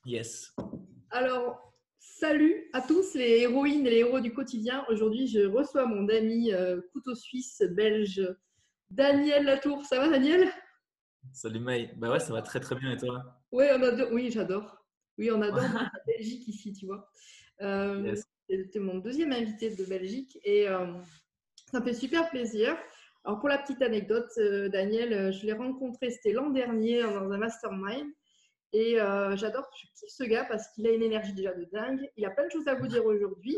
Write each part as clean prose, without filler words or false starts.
Yes. Alors, salut à tous les héroïnes et les héros du quotidien. Aujourd'hui, je reçois mon ami couteau suisse belge, Daniel Latour. Ça va, Daniel? Salut May. Bah ouais, ça va très très bien et toi? Oui, on adore. Oui, j'adore. Oui, on adore la Belgique ici, tu vois. Yes. C'était mon deuxième invité de Belgique et ça me fait super plaisir. Alors, pour la petite anecdote, Daniel, je l'ai rencontré, c'était l'an dernier dans un mastermind. Et j'adore, je kiffe ce gars parce qu'il a une énergie déjà de dingue. Il a plein de choses à vous dire aujourd'hui.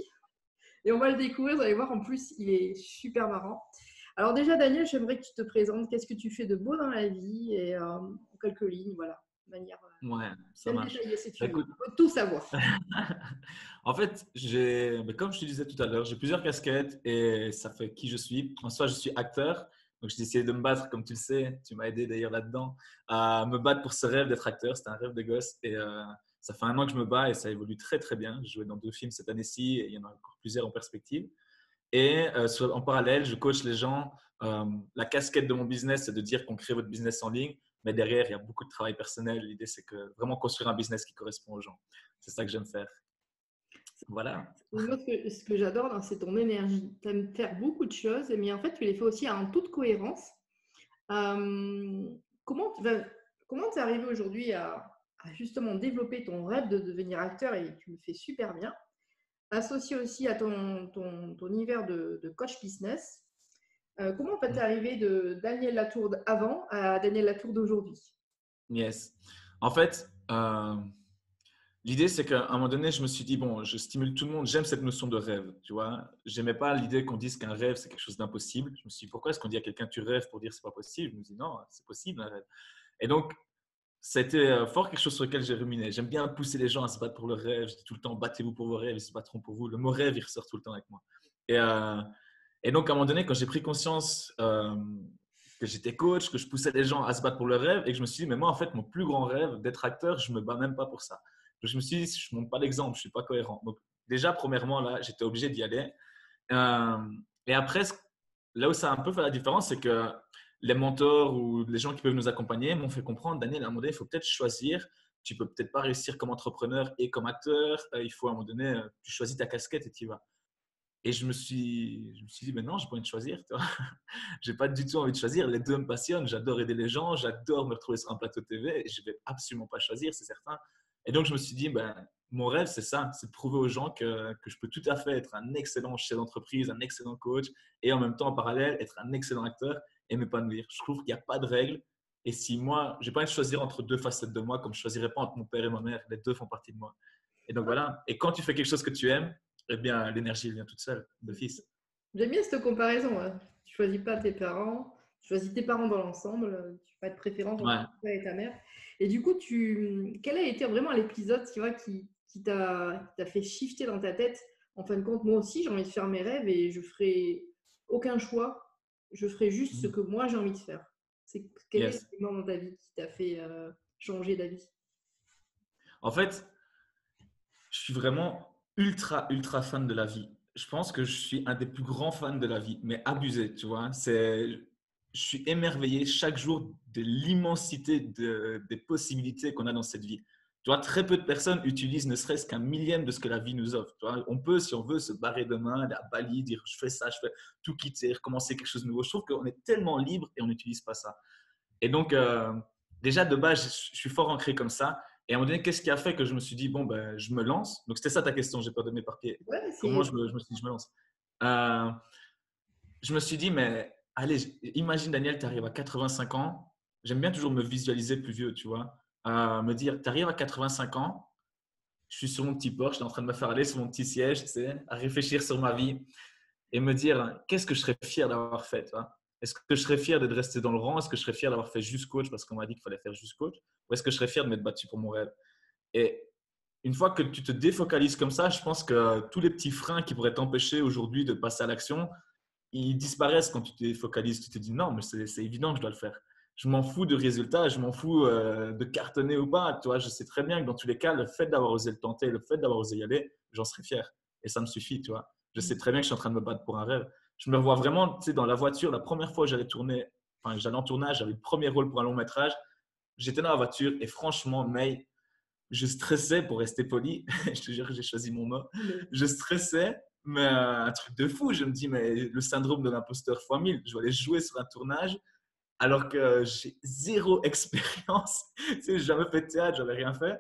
Et on va le découvrir, vous allez voir, en plus, il est super marrant. Alors déjà, Daniel, j'aimerais que tu te présentes. Qu'est-ce que tu fais de beau dans la vie? Et en quelques lignes, voilà, de manière Ouais, ça bien marche. détaillée si Bah, tu veux. écoute, On veut tout savoir. en fait, comme je te disais tout à l'heure, j'ai plusieurs casquettes et ça fait qui je suis. En soi, je suis acteur. Donc, j'ai essayé de me battre, comme tu le sais. Tu m'as aidé d'ailleurs là-dedans, à me battre pour ce rêve d'être acteur. C'était un rêve de gosse. Et ça fait un an que je me bats et ça évolue très très bien. J'ai joué dans 2 films cette année-ci et il y en a encore plusieurs en perspective. Et en parallèle, je coach les gens. La casquette de mon business, c'est de dire qu'on crée votre business en ligne, mais derrière, il y a beaucoup de travail personnel. L'idée, c'est que vraiment construire un business qui correspond aux gens. C'est ça que j'aime faire. Voilà. Et moi, ce que j'adore, c'est ton énergie. Tu aimes faire beaucoup de choses, mais en fait, tu les fais aussi en toute cohérence. Euh, comment tu vas, comment t'es arrivé aujourd'hui à justement développer ton rêve de devenir acteur et tu le fais super bien, associé aussi à ton univers de coach business. Comment en fait t'es arrivé de Daniel Latour d'avant à Daniel Latour d'aujourd'hui? Yes. En fait, l'idée, c'est qu'à un moment donné, je me suis dit, bon, je stimule tout le monde. J'aime cette notion de rêve, tu vois. J'aimais pas l'idée qu'on dise qu'un rêve, c'est quelque chose d'impossible. Je me suis dit, pourquoi est-ce qu'on dit à quelqu'un, tu rêves pour dire c'est pas possible? Je me dis, non, c'est possible un rêve. Et donc, c'était fort quelque chose sur lequel j'ai ruminé. J'aime bien pousser les gens à se battre pour leurs rêves. Je dis tout le temps, battez-vous pour vos rêves, ils se battront pour vous. Le mot rêve, il ressort tout le temps avec moi. Et, euh, et donc, à un moment donné, quand j'ai pris conscience que j'étais coach, que je poussais les gens à se battre pour leurs rêves, et que je me suis dit, mais moi, en fait, mon plus grand rêve d'être acteur, je ne me bats même pas pour ça. Donc, je me suis dit, je ne montre pas l'exemple, je ne suis pas cohérent. Donc, déjà, premièrement, là, j'étais obligé d'y aller. Euh, et après, là où ça a un peu fait la différence, c'est que les mentors ou les gens qui peuvent nous accompagner m'ont fait comprendre, Daniel, à un moment donné, il faut peut-être choisir. Tu peux peut-être pas réussir comme entrepreneur et comme acteur. Il faut à un moment donné, tu choisis ta casquette et tu y vas. Et je me suis dit, mais non, j'ai pas envie de choisir. J'ai pas du tout envie de choisir. Les deux me passionnent. J'adore aider les gens. J'adore me retrouver sur un plateau TV. Et je vais absolument pas choisir, c'est certain. Et donc, je me suis dit, ben, mon rêve, c'est ça. C'est de prouver aux gens que je peux tout à fait être un excellent chef d'entreprise, un excellent coach et en même temps, en parallèle, être un excellent acteur et m'épanouir. Je trouve qu'il n'y a pas de règle. Et si moi, j'ai pas envie de choisir entre deux facettes de moi, comme je choisirais pas entre mon père et ma mère, les deux font partie de moi. Et donc voilà. Et quand tu fais quelque chose que tu aimes, eh bien, l'énergie vient toute seule, d'office. J'aime bien cette comparaison, hein. Tu choisis pas tes parents, tu choisis tes parents dans l'ensemble, tu fais pas de préférence entre Ouais. ton père et ta mère. Et du coup, quel a été vraiment l'épisode, tu vois, qui t'a fait shifter dans ta tête? En fin de compte, moi aussi, j'ai envie de faire mes rêves et je ferai aucun choix. Je ferai juste ce que moi j'ai envie de faire. Quel est Yes. l'élément dans ta vie qui t'a fait changer d'avis? En fait, je suis vraiment ultra, ultra fan de la vie. Je pense que je suis un des plus grands fans de la vie, mais abusé, tu vois. Je suis émerveillé chaque jour de l'immensité des possibilités qu'on a dans cette vie. Tu vois, très peu de personnes utilisent ne serait-ce qu'un millième de ce que la vie nous offre. Tu vois, on peut, si on veut, se barrer demain, aller à Bali, dire je fais ça, je fais tout quitter, recommencer quelque chose de nouveau. Je trouve qu'on est tellement libre et on n'utilise pas ça. Et donc, déjà, de base, je suis fort ancré comme ça. Et à un moment donné, qu'est-ce qui a fait que je me suis dit, bon, ben, je me lance. Donc, c'était ça ta question, j'ai peur de m'éparpiller. Ouais, Comment je me suis dit, je me lance. Euh, je me suis dit, mais allez, imagine Daniel, tu arrives à 85 ans. J'aime bien toujours me visualiser plus vieux, tu vois. Me dire, tu arrives à 85 ans, je suis sur mon petit Porsche, je suis en train de me faire aller sur mon petit siège, tu sais, à réfléchir sur ma vie et me dire qu'est-ce que je serais fier d'avoir fait, tu vois. Est-ce que je serais fier d'être resté dans le rang? Est-ce que je serais fier d'avoir fait juste coach parce qu'on m'a dit qu'il fallait faire juste coach? Ou est-ce que je serais fier de m'être battu pour mon rêve? Et une fois que tu te défocalises comme ça, je pense que tous les petits freins qui pourraient t'empêcher aujourd'hui de passer à l'action, ils disparaissent quand tu te défocalises. Tu te dis non, mais c'est évident que je dois le faire. Je m'en fous de résultats, je m'en fous de cartonner ou pas. Tu vois, je sais très bien que dans tous les cas, le fait d'avoir osé le tenter, le fait d'avoir osé y aller, j'en serais fier. Et ça me suffit, tu vois. Je sais très bien que je suis en train de me battre pour un rêve. Je me revois vraiment, tu sais, dans la voiture, la première fois où j'allais tourner, j'allais en tournage, j'avais le premier rôle pour un long métrage. J'étais dans la voiture et franchement, May, je stressais pour rester poli. Je te jure que j'ai choisi mon mot. Mais Je stressais, mais un truc de fou. Je me dis, mais le syndrome de l'imposteur fois 1000. Je vais aller jouer sur un tournage alors que j'ai zéro expérience. Tu sais, j'ai jamais fait de théâtre, j'avais rien fait.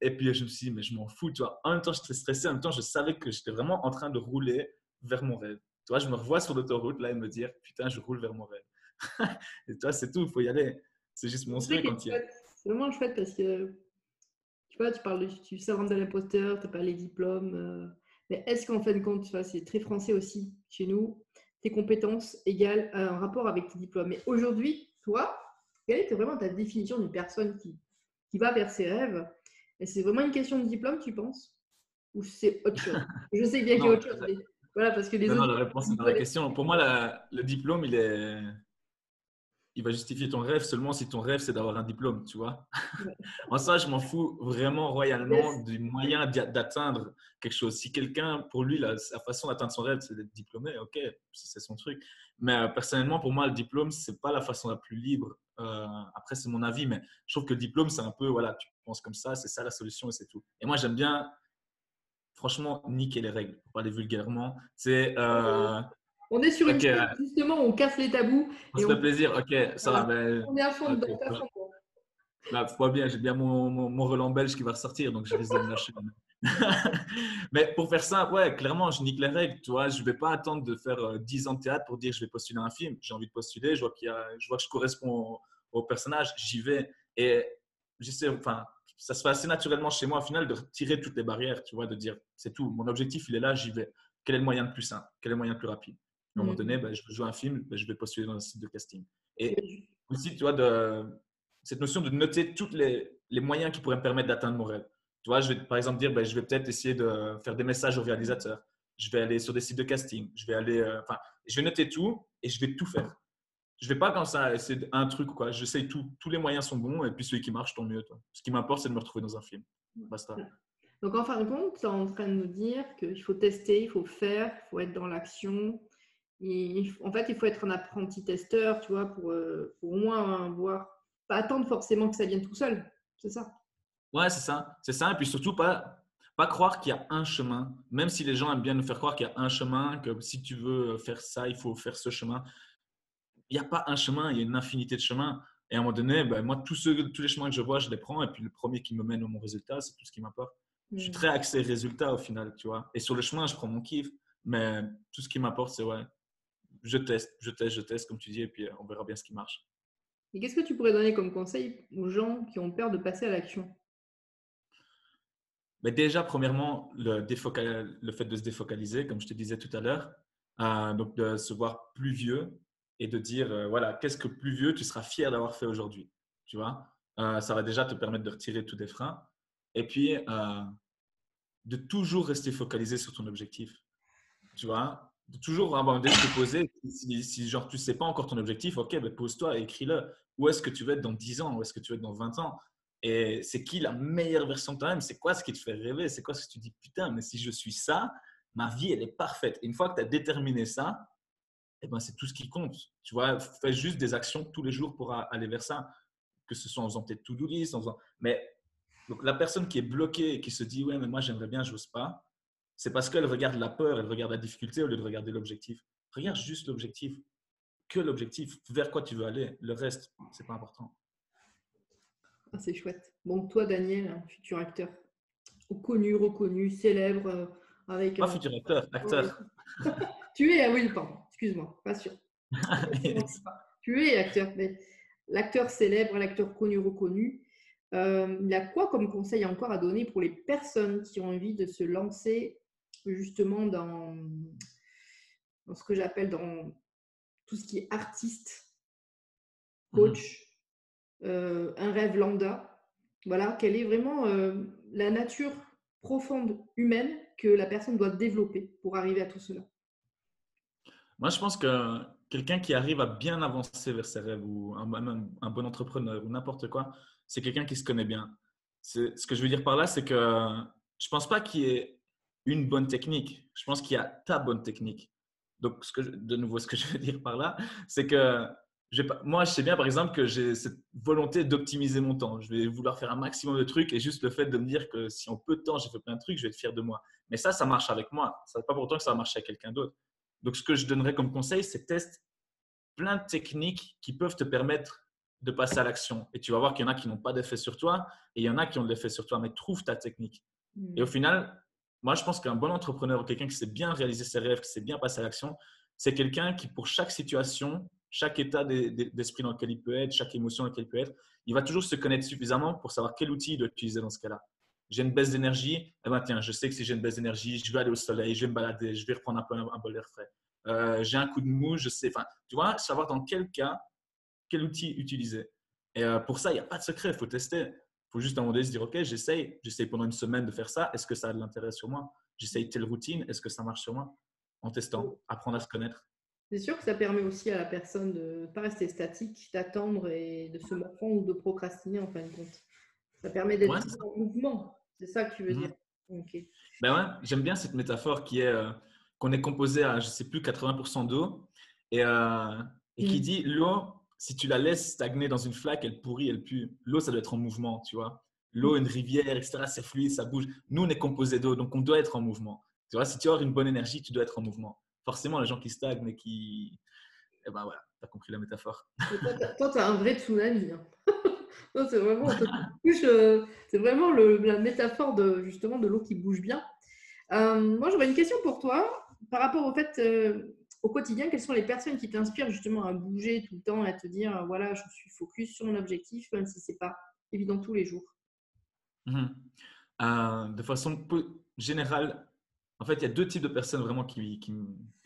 Et puis je me suis dit, mais je m'en fous, tu vois. En même temps, j'étais stressé, en même temps, je savais que j'étais vraiment en train de rouler vers mon rêve. Tu vois, je me revois sur l'autoroute là et me dire, putain, je roule vers mon rêve. Et tu vois, c'est tout, il faut y aller. C'est juste c'est ça monstrueux qui est quand il y est. chouette. C'est vraiment chouette parce que tu vois, tu parles du syndrome de l'imposteur, tu n'as pas les diplômes. Mais est-ce qu'en fin de compte, tu vois, c'est très français aussi chez nous, tes compétences égales un rapport avec tes diplômes. Mais aujourd'hui, toi, quelle est vraiment ta définition d'une personne qui va vers ses rêves? Et c'est vraiment une question de diplôme, tu penses? Ou c'est autre chose? Je sais bien qu'il y a Non, autre chose, mais voilà, parce que les non, non, autres, la réponse est dans la diplômes, question. Pour moi, le diplôme, il va justifier ton rêve seulement si ton rêve, c'est d'avoir un diplôme, tu vois. En ça, je m'en fous vraiment royalement yes. du moyen d'atteindre quelque chose. Si quelqu'un, pour lui, sa façon d'atteindre son rêve, c'est d'être diplômé, ok, si c'est son truc. Mais personnellement, pour moi, le diplôme, c'est pas la façon la plus libre. Après, c'est mon avis, mais je trouve que le diplôme, c'est un peu, voilà, tu penses comme ça, c'est ça la solution et c'est tout. Et moi, j'aime bien, franchement, niquer les règles, pour parler vulgairement. C'est, On est sur une ok, chaîne, justement, où on casse les tabous on et se fait plaisir, ok, ça va, voilà, ben, on est à fond ok, dedans, on est à fond dedans. bah, faut bien, j'ai bien mon Roland belge qui va ressortir, donc je risque de me lâcher. Mais pour faire ça, ouais, clairement, je nique les règles. Tu vois, je ne vais pas attendre de faire 10 ans de théâtre pour dire je vais postuler à un film. J'ai envie de postuler, je vois que je corresponds au personnage, j'y vais. Et j'essaie, enfin, ça se fait assez naturellement chez moi au final de retirer toutes les barrières, tu vois, de dire c'est tout. Mon objectif, il est là, j'y vais. Quel est le moyen le plus simple? Quel est le moyen le plus rapide? À un moment donné, Mm. ben, je veux jouer un film, ben, je vais postuler dans un site de casting. Et Mais aussi, tu vois, cette notion de noter tous les moyens qui pourraient me permettre d'atteindre mon rêve. Tu vois, je vais par exemple dire, ben, je vais peut-être essayer de faire des messages aux réalisateurs. Je vais aller sur des sites de casting. Je vais noter tout et je vais tout faire. Je ne vais pas comme ça essayer un truc, quoi. J'essaye tout. Tous les moyens sont bons et puis celui qui marche, tant mieux. Toi. Ce qui m'importe, c'est de me retrouver dans un film. Basta. Donc, en fin de compte, tu es en train de nous dire qu'il faut tester, il faut faire, il faut être dans l'action. En fait, il faut être un apprenti testeur, tu vois, pour au moins voir, pas attendre forcément que ça vienne tout seul. C'est ça. Ouais, c'est ça. C'est ça. Et puis surtout, pas croire qu'il y a un chemin. Même si les gens aiment bien nous faire croire qu'il y a un chemin, que si tu veux faire ça, il faut faire ce chemin. Il n'y a pas un chemin, il y a une infinité de chemins. Et à un moment donné, ben, moi, tous les chemins que je vois, je les prends. Et puis le premier qui me mène à mon résultat, c'est tout ce qui m'importe. Je suis Mm. très axé résultat au final, tu vois. Et sur le chemin, je prends mon kiff. Mais tout ce qui m'importe, c'est ouais, je teste, comme tu dis, et puis on verra bien ce qui marche. Et qu'est-ce que tu pourrais donner comme conseil aux gens qui ont peur de passer à l'action? Mais déjà, premièrement, le fait de se défocaliser, comme je te disais tout à l'heure, donc de se voir plus vieux et de dire, voilà, qu'est-ce que plus vieux tu seras fier d'avoir fait aujourd'hui, tu vois. Ça va déjà te permettre de retirer tous tes freins. Et puis, de toujours rester focalisé sur ton objectif, tu vois. De toujours à un moment donné te poser, si genre tu ne sais pas encore ton objectif, ok, ben pose-toi et écris-le. Où est-ce que tu veux être dans 10 ans? Où est-ce que tu veux être dans 20 ans? Et c'est qui la meilleure version de toi-même? C'est quoi ce qui te fait rêver? C'est quoi ce que tu dis, putain, mais si je suis ça, ma vie, elle est parfaite. Et une fois que tu as déterminé ça, eh ben, c'est tout ce qui compte. Tu vois, fais juste des actions tous les jours pour aller vers ça. Que ce soit en faisant peut-être to-do list, mais donc la personne qui est bloquée et qui se dit, ouais, mais moi, j'aimerais bien, j'ose pas, c'est parce qu'elle regarde la peur, elle regarde la difficulté au lieu de regarder l'objectif. Regarde juste l'objectif, que l'objectif, vers quoi tu veux aller. Le reste, c'est pas important. Ah, c'est chouette. Bon, toi, Daniel, un futur acteur, connu, reconnu, célèbre, avec Pas un. futur acteur, Ouais. acteur. Tu es, ah oui, pardon, excuse-moi, pas sûr. Tu es acteur, mais l'acteur célèbre, l'acteur connu, reconnu. Il y a quoi comme conseil encore à donner pour les personnes qui ont envie de se lancer justement dans ce que j'appelle dans tout ce qui est artiste, Mhm. coach, un rêve lambda. Voilà, quelle est vraiment la nature profonde humaine que la personne doit développer pour arriver à tout cela. Moi, je pense que quelqu'un qui arrive à bien avancer vers ses rêves ou même un bon entrepreneur ou n'importe quoi, c'est quelqu'un qui se connaît bien. Ce que je veux dire par là, c'est que je pense pas qu'il y ait une bonne technique. Je pense qu'il y a ta bonne technique. Donc, de nouveau, ce que je veux dire par là, c'est que moi, je sais bien, par exemple, que j'ai cette volonté d'optimiser mon temps. Je vais vouloir faire un maximum de trucs et juste le fait de me dire que si en peu de temps, j'ai fait plein de trucs, je vais être fier de moi. Mais ça marche avec moi. Ça ne veut pas pour autant que ça va marcher avec quelqu'un d'autre. Donc, ce que je donnerais comme conseil, c'est teste plein de techniques qui peuvent te permettre de passer à l'action. Et tu vas voir qu'il y en a qui n'ont pas d'effet sur toi et il y en a qui ont de l'effet sur toi. Mais trouve ta technique. Et au final, moi, je pense qu'un bon entrepreneur ou quelqu'un qui sait bien réaliser ses rêves, qui sait bien passer à l'action, c'est quelqu'un qui, pour chaque situation, chaque état d'esprit dans lequel il peut être, chaque émotion dans laquelle il peut être, il va toujours se connaître suffisamment pour savoir quel outil il doit utiliser dans ce cas-là. J'ai une baisse d'énergie, eh ben tiens, je sais que si j'ai une baisse d'énergie, je vais aller au soleil, je vais me balader, je vais reprendre un peu un bol d'air frais. J'ai un coup de mou, je sais, enfin, tu vois, savoir dans quel cas, quel outil utiliser. Et pour ça, il n'y a pas de secret, il faut tester. Il faut juste à un moment donné se dire, OK, j'essaye pendant une semaine de faire ça, est-ce que ça a de l'intérêt sur moi? J'essaye telle routine, est-ce que ça marche sur moi? En testant, apprendre à se connaître. C'est sûr que ça permet aussi à la personne de ne pas rester statique, d'attendre et de se morfondre ou de procrastiner en fin de compte. Ça permet d'être Ouais, en mouvement. C'est ça que tu veux dire. Mhm. Ok. Ben ouais, j'aime bien cette métaphore qui est qu'on est composé à, je ne sais plus, 80% d'eau et qui Mm. dit l'eau, si tu la laisses stagner dans une flaque, elle pourrit, elle pue. L'eau, ça doit être en mouvement, tu vois. L'eau, une rivière, etc., c'est fluide, ça bouge. Nous, on est composé d'eau, donc on doit être en mouvement. Tu vois, si tu as une bonne énergie, tu dois être en mouvement. Forcément, les gens qui stagnent et qui… Eh ben voilà, tu as compris la métaphore. Et toi, tu as un vrai tsunami. Hein. Non, c'est vraiment, on te touche, c'est vraiment la métaphore de, justement de l'eau qui bouge bien. Moi, j'aurais une question pour toi par rapport au fait, au quotidien, quelles sont les personnes qui t'inspirent justement à bouger tout le temps, à te dire, voilà, je suis focus sur mon objectif, même si c'est pas évident tous les jours. Mhm. De façon générale, en fait, il y a deux types de personnes vraiment que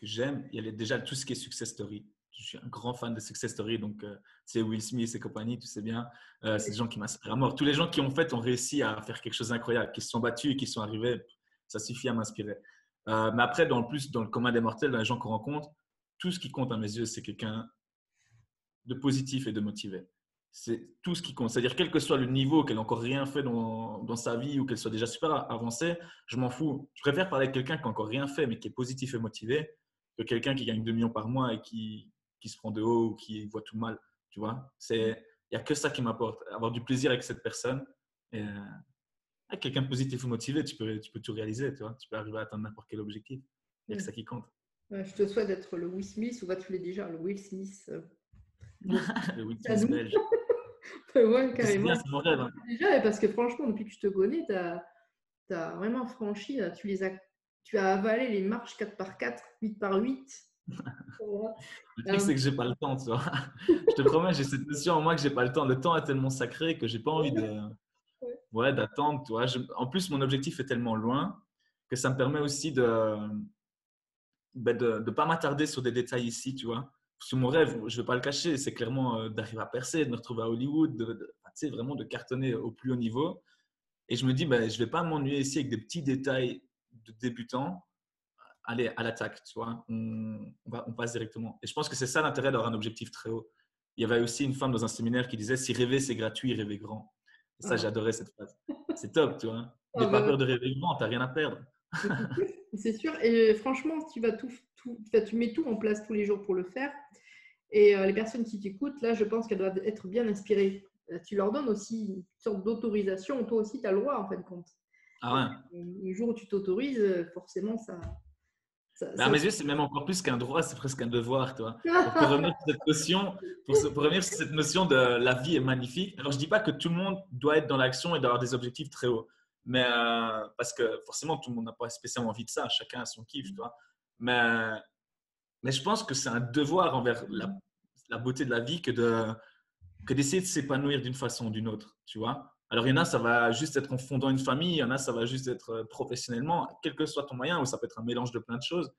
j'aime. Il y a déjà tout ce qui est success story. Je suis un grand fan de success story, donc c'est Will Smith et compagnie, tu sais bien. C'est des gens qui m'inspirent à mort. Tous les gens qui ont réussi à faire quelque chose d'incroyable, qui se sont battus et qui sont arrivés, ça suffit à m'inspirer. Mais après, dans le commun des mortels, dans les gens qu'on rencontre, tout ce qui compte à mes yeux, c'est quelqu'un de positif et de motivé. C'est tout ce qui compte. C'est-à-dire, quel que soit le niveau, qu'elle n'a encore rien fait dans sa vie ou qu'elle soit déjà super avancée, je m'en fous. Je préfère parler avec quelqu'un qui n'a encore rien fait, mais qui est positif et motivé, que quelqu'un qui gagne 2 millions par mois et qui se prend de haut ou qui voit tout mal. Tu vois, il n'y a que ça qui m'apporte. Avoir du plaisir avec cette personne. Et, avec quelqu'un de positif ou motivé, tu peux tout réaliser. Tu vois, tu peux arriver à atteindre n'importe quel objectif. Il n'y a que Mm. ça qui compte. Ouais, je te souhaite d'être le Will Smith, ou bah, tu l'es déjà, le Will Smith de Le Will à Smith nous. belge. Ouais, C'est bien, carrément. c'est mon rêve. Hein. Déjà, parce que franchement, depuis que je te connais, tu as vraiment franchi, tu as avalé les marches 4x4, 8x8. Voilà. Le truc, Euh, c'est que j'ai pas le temps, tu vois. Je te promets, j'ai cette notion en moi que j'ai pas le temps. Le temps est tellement sacré que j'ai pas envie ouais. ouais, d'attendre, tu vois. En plus, mon objectif est tellement loin que ça me permet aussi de pas m'attarder sur des détails ici, tu vois. Parce que mon rêve, je vais pas le cacher, c'est clairement d'arriver à percer, de me retrouver à Hollywood, enfin, tu sais, vraiment de cartonner au plus haut niveau. Et je me dis, ben, je vais pas m'ennuyer ici avec des petits détails de débutant. Allez, à l'attaque, tu vois, on passe directement. Et je pense que c'est ça l'intérêt d'avoir un objectif très haut. Il y avait aussi une femme dans un séminaire qui disait, si rêver c'est gratuit, rêver grand. Et ça, Ah, j'adorais cette phrase. C'est top, tu vois. ah N'aie pas bah, peur de rêver grand, t'as rien à perdre. c'est sûr. C'est sûr. Et franchement, tu vas enfin, tu mets tout en place tous les jours pour le faire. Et les personnes qui t'écoutent, là, je pense qu'elles doivent être bien inspirées. Tu leur donnes aussi une sorte d'autorisation. Toi aussi, tu as le droit, en fin de compte. Ah Et ouais. le jour où tu t'autorises, forcément, ça, Mais à ça... mes yeux, c'est même encore plus qu'un droit, c'est presque un devoir, tu vois. Pour revenir sur cette notion, pour revenir sur cette notion de la vie est magnifique. Alors, je dis pas que tout le monde doit être dans l'action et d'avoir des objectifs très hauts. Mais parce que forcément, tout le monde n'a pas spécialement envie de ça. Chacun a son kiff, tu vois. Mais Mais je pense que c'est un devoir envers la beauté de la vie que d'essayer de s'épanouir d'une façon ou d'une autre, tu vois. Alors, il y en a, ça va juste être en fondant une famille, il y en a, ça va juste être professionnellement, quel que soit ton moyen, ou ça peut être un mélange de plein de choses.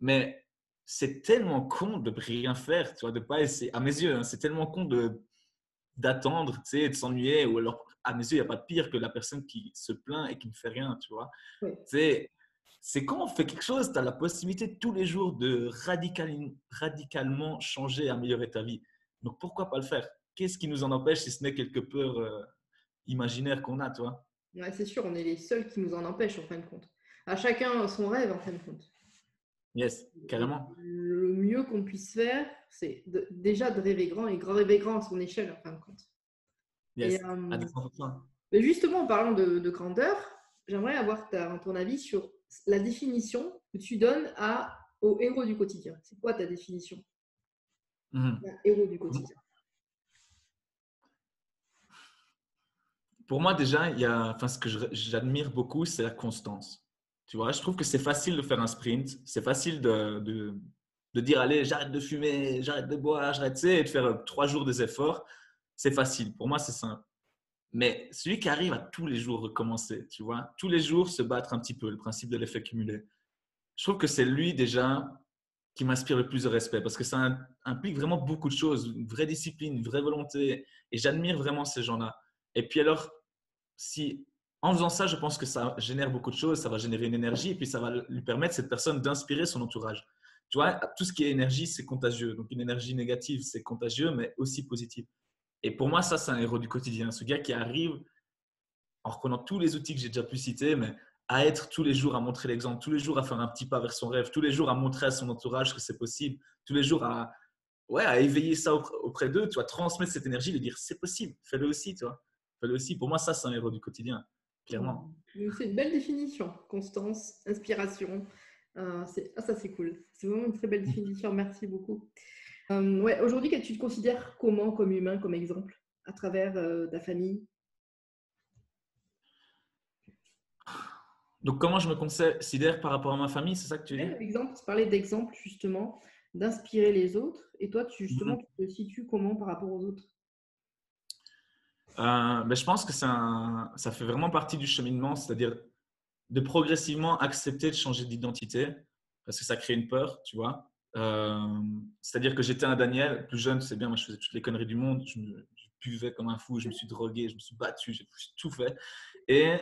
Mais c'est tellement con de rien faire, tu vois, de pas essayer. À mes yeux, hein, c'est tellement con d'attendre, tu sais, de s'ennuyer. Ou alors, à mes yeux, il n'y a pas de pire que la personne qui se plaint et qui ne fait rien, tu vois. Oui. C'est quand on fait quelque chose, tu as la possibilité tous les jours de radicalement changer, améliorer ta vie. Donc pourquoi pas le faire? Qu'est-ce qui nous en empêche si ce n'est quelques peurs imaginaires qu'on a, toi? Ouais, c'est sûr, on est les seuls qui nous en empêchent, en fin de compte. À chacun son rêve, en fin de compte. Yes, carrément. Le mieux qu'on puisse faire, c'est déjà de rêver grand et rêver grand à son échelle, en fin de compte. Et Yes, à 200%. mais justement, en parlant de grandeur, j'aimerais avoir ton avis sur la définition que tu donnes au héros du quotidien. C'est quoi ta définition Mhm. d'un héros du quotidien? Pour moi, déjà, enfin, ce que j'admire beaucoup, c'est la constance. Tu vois, je trouve que c'est facile de faire un sprint. C'est facile de dire, allez, j'arrête de fumer, j'arrête de boire, j'arrête, tu sais, et de faire 3 jours des efforts. C'est facile. Pour moi, c'est simple. Mais celui qui arrive à tous les jours recommencer, tu vois, tous les jours se battre un petit peu, le principe de l'effet cumulé. Je trouve que c'est lui déjà qui m'inspire le plus de respect parce que ça implique vraiment beaucoup de choses, une vraie discipline, une vraie volonté. Et j'admire vraiment ces gens-là. Et puis alors, si en faisant ça, je pense que ça génère beaucoup de choses, ça va générer une énergie et puis ça va lui permettre, cette personne, d'inspirer son entourage. Tu vois, tout ce qui est énergie, c'est contagieux. Donc une énergie négative, c'est contagieux, mais aussi positive. Et pour moi, ça, c'est un héros du quotidien. Ce gars qui arrive, en reprenant tous les outils que j'ai déjà pu citer, mais à être tous les jours, à montrer l'exemple, tous les jours à faire un petit pas vers son rêve, tous les jours à montrer à son entourage que c'est possible, tous les jours à éveiller ça auprès d'eux, tu vois, transmettre cette énergie, lui dire c'est possible, fais-le aussi, tu vois. Fais-le aussi. Pour moi, ça, c'est un héros du quotidien, clairement. C'est une belle définition. Constance, inspiration. Ça, c'est cool. C'est vraiment une très belle définition. Merci beaucoup. Ouais, aujourd'hui, tu te considères comment comme humain, comme exemple, à travers ta famille? Donc, comment je me considère par rapport à ma famille, c'est ça que tu veux dire? Ouais, exemple, tu parlais d'exemple, justement, d'inspirer les autres. Et toi, justement, Mhm. tu te situes comment par rapport aux autres? Ben, je pense que ça fait vraiment partie du cheminement, c'est-à-dire de progressivement accepter de changer d'identité parce que ça crée une peur, tu vois. C'est-à-dire que j'étais un Daniel, plus jeune, tu sais bien, moi je faisais toutes les conneries du monde, je buvais comme un fou, je me suis drogué, je me suis battu, j'ai tout fait. Et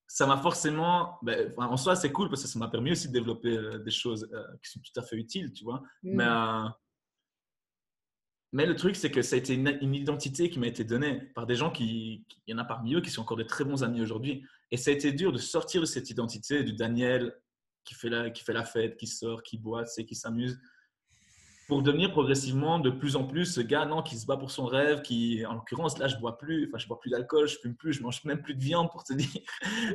ça m'a forcément, ben, en soi c'est cool parce que ça m'a permis aussi de développer des choses qui sont tout à fait utiles, tu vois. Mm. Mais le truc, c'est que ça a été une identité qui m'a été donnée par des gens il y en a parmi eux qui sont encore de très bons amis aujourd'hui. Et ça a été dur de sortir de cette identité du Daniel qui fait la fête, qui sort, qui boit, qui s'amuse, pour devenir progressivement de plus en plus ce gars non, qui se bat pour son rêve, qui, en l'occurrence, là, je bois plus, enfin, je bois plus d'alcool, je fume plus, je mange même plus de viande pour te dire. Tu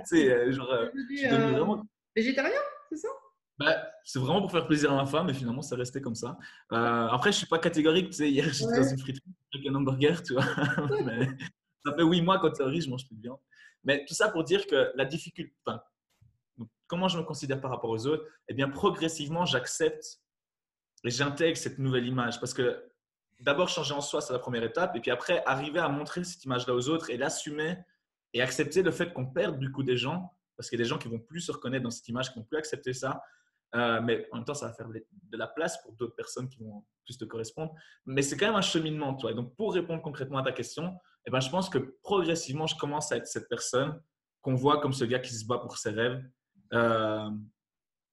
sais, je Devenu, suis devenu vraiment. végétarien, c'est ça? Bah, c'est vraiment pour faire plaisir à ma femme, et finalement, ça restait comme ça. Après, je suis pas catégorique. Tu sais, hier, j'étais dans Ouais. une friterie avec un hamburger, tu vois. Mais ça fait 8 mois qu'en théorie, je mange plus de viande. Mais tout ça pour dire que la difficulté, enfin, comment je me considère par rapport aux autres, eh bien, progressivement, j'accepte et j'intègre cette nouvelle image. Parce que d'abord, changer en soi, c'est la première étape. Et puis après, arriver à montrer cette image-là aux autres et l'assumer et accepter le fait qu'on perde du coup des gens. Parce qu'il y a des gens qui vont plus se reconnaître dans cette image, qui vont plus accepter ça. Mais en même temps, ça va faire de la place pour d'autres personnes qui vont plus te correspondre. Mais c'est quand même un cheminement, toi. Et donc, pour répondre concrètement à ta question, eh ben, je pense que progressivement, je commence à être cette personne qu'on voit comme ce gars qui se bat pour ses rêves, euh,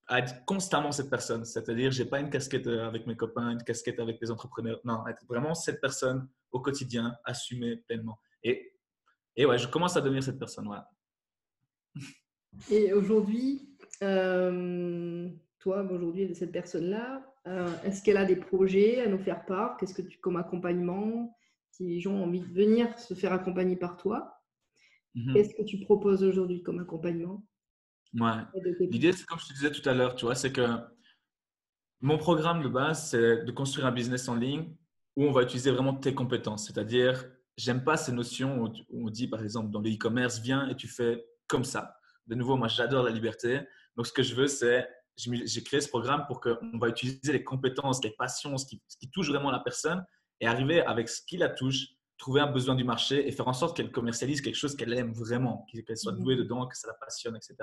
à être constamment cette personne. C'est-à-dire, j'ai pas une casquette avec mes copains, une casquette avec les entrepreneurs. Non, être vraiment cette personne au quotidien, assumée pleinement. Et ouais, je commence à devenir cette personne. Voilà. Et aujourd'hui, toi, aujourd'hui, cette personne-là, est-ce qu'elle a des projets à nous faire part? Qu'est-ce que tu, comme accompagnement, si les gens ont envie de venir se faire accompagner par toi, Mhm. qu'est-ce que tu proposes aujourd'hui comme accompagnement? Ouais. De tes L'idée, c'est comme je te disais tout à l'heure, tu vois, c'est que mon programme de base, c'est de construire un business en ligne où on va utiliser vraiment tes compétences. C'est-à-dire, j'aime pas ces notions où on dit, par exemple, dans le e-commerce, viens et tu fais comme ça. De nouveau, moi, j'adore la liberté. Donc, ce que je veux, c'est, j'ai créé ce programme pour qu'on va utiliser les compétences, les passions, ce qui touche vraiment la personne et arriver avec ce qui la touche, trouver un besoin du marché et faire en sorte qu'elle commercialise quelque chose qu'elle aime vraiment, qu'elle soit douée Mhm. dedans, que ça la passionne, etc.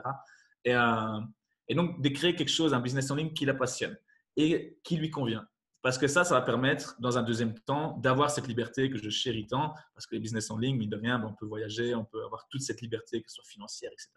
Et, euh, et donc, de créer quelque chose, un business en ligne qui la passionne et qui lui convient. Parce que ça va permettre, dans un deuxième temps, d'avoir cette liberté que je chéris tant. Parce que les business en ligne, mine de rien, on peut voyager, on peut avoir toute cette liberté, que ce soit financière, etc.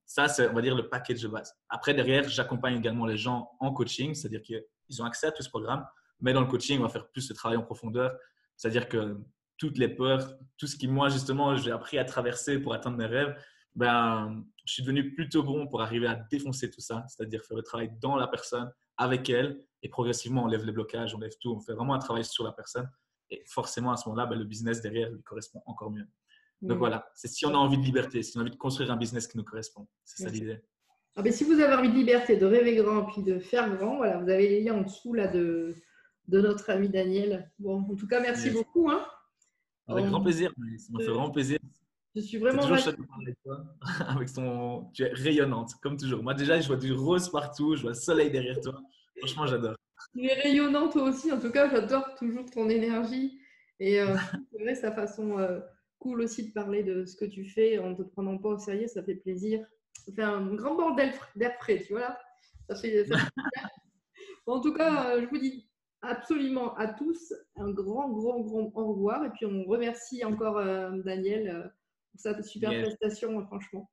Ça, c'est, on va dire, le package de base. Après, derrière, j'accompagne également les gens en coaching, c'est-à-dire qu'ils ont accès à tout ce programme. Mais dans le coaching, on va faire plus ce travail en profondeur. C'est-à-dire que toutes les peurs, tout ce qui, moi, justement, j'ai appris à traverser pour atteindre mes rêves, ben, je suis devenu plutôt bon pour arriver à défoncer tout ça, c'est-à-dire faire le travail dans la personne, avec elle, et progressivement, on lève les blocages, on lève tout, on fait vraiment un travail sur la personne. Et forcément, à ce moment-là, ben, le business derrière lui correspond encore mieux. Donc Mm. voilà, c'est si on a envie de liberté, si on a envie de construire un business qui nous correspond. C'est ça Merci. l'idée. Ah ben, si vous avez envie de liberté, de rêver grand, puis de faire grand, voilà, vous avez les liens en dessous là, de notre ami Daniel. Bon, en tout cas, merci Yes. beaucoup. Hein. Avec grand plaisir, ça m'a fait vraiment plaisir. Je suis C'est vraiment toujours ravie. chouette de parler avec toi. Avec tu es rayonnante, comme toujours. Moi, déjà, je vois du rose partout, je vois le soleil derrière toi. Franchement, j'adore. Tu es rayonnant toi aussi. En tout cas, j'adore toujours ton énergie. Et c'est vrai, sa façon cool aussi de parler de ce que tu fais en ne te prenant pas au sérieux, ça fait plaisir. Ça fait un grand bord d'air frais, tu vois là. Ça fait Bon, en tout cas, je vous dis absolument à tous un grand, grand, grand au revoir. Et puis, on remercie encore Daniel pour sa super Yes. prestation, franchement.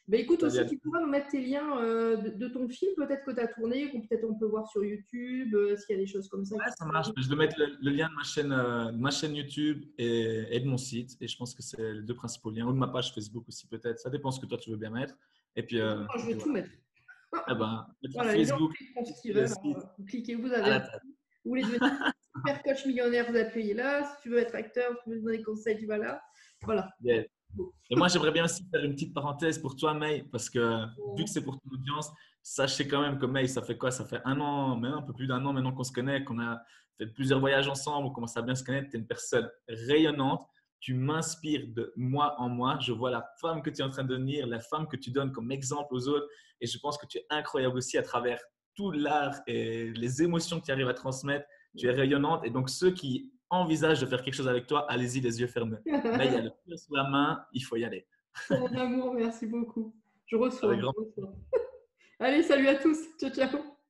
Ben, écoute, aussi, Salut. tu pourras nous mettre tes liens de ton film, peut-être que tu as tourné, ou peut-être on peut voir sur YouTube, s'il y a des choses comme ça. Ouais, ça marche. Je dois mettre le lien de ma chaîne YouTube et de mon site. Et je pense que c'est les deux principaux liens. Ou de ma page Facebook aussi, peut-être. Ça dépend ce que toi, tu veux bien mettre. Et puis, Je vais tout mettre. eh ben, mettre Voilà, les gens Facebook, cliquent ce qu'ils le veulent. site Vous cliquez, vous à avez la un. tête. Vous voulez devenir super coach millionnaire, vous appuyez là. Si tu veux être acteur, si tu veux donner des conseils, tu vas là. Voilà. Yes. Et moi, j'aimerais bien aussi faire une petite parenthèse pour toi, May, parce que vu que c'est pour ton audience, sachez quand même que May, ça fait quoi? Ça fait un an, même un peu plus d'un an maintenant qu'on se connaît, qu'on a fait plusieurs voyages ensemble, on commence à bien se connaître. Tu es une personne rayonnante. Tu m'inspires de mois en mois. Je vois la femme que tu es en train de devenir, la femme que tu donnes comme exemple aux autres. Et je pense que tu es incroyable aussi à travers tout l'art et les émotions que tu arrives à transmettre. Tu es rayonnante. Et donc, ceux qui envisagent de faire quelque chose avec toi, allez-y les yeux fermés. Mais il y a le cœur sous la main, il faut y aller. Mon amour, merci beaucoup. Je reçois. Avec grand Allez, salut à tous. Ciao, ciao.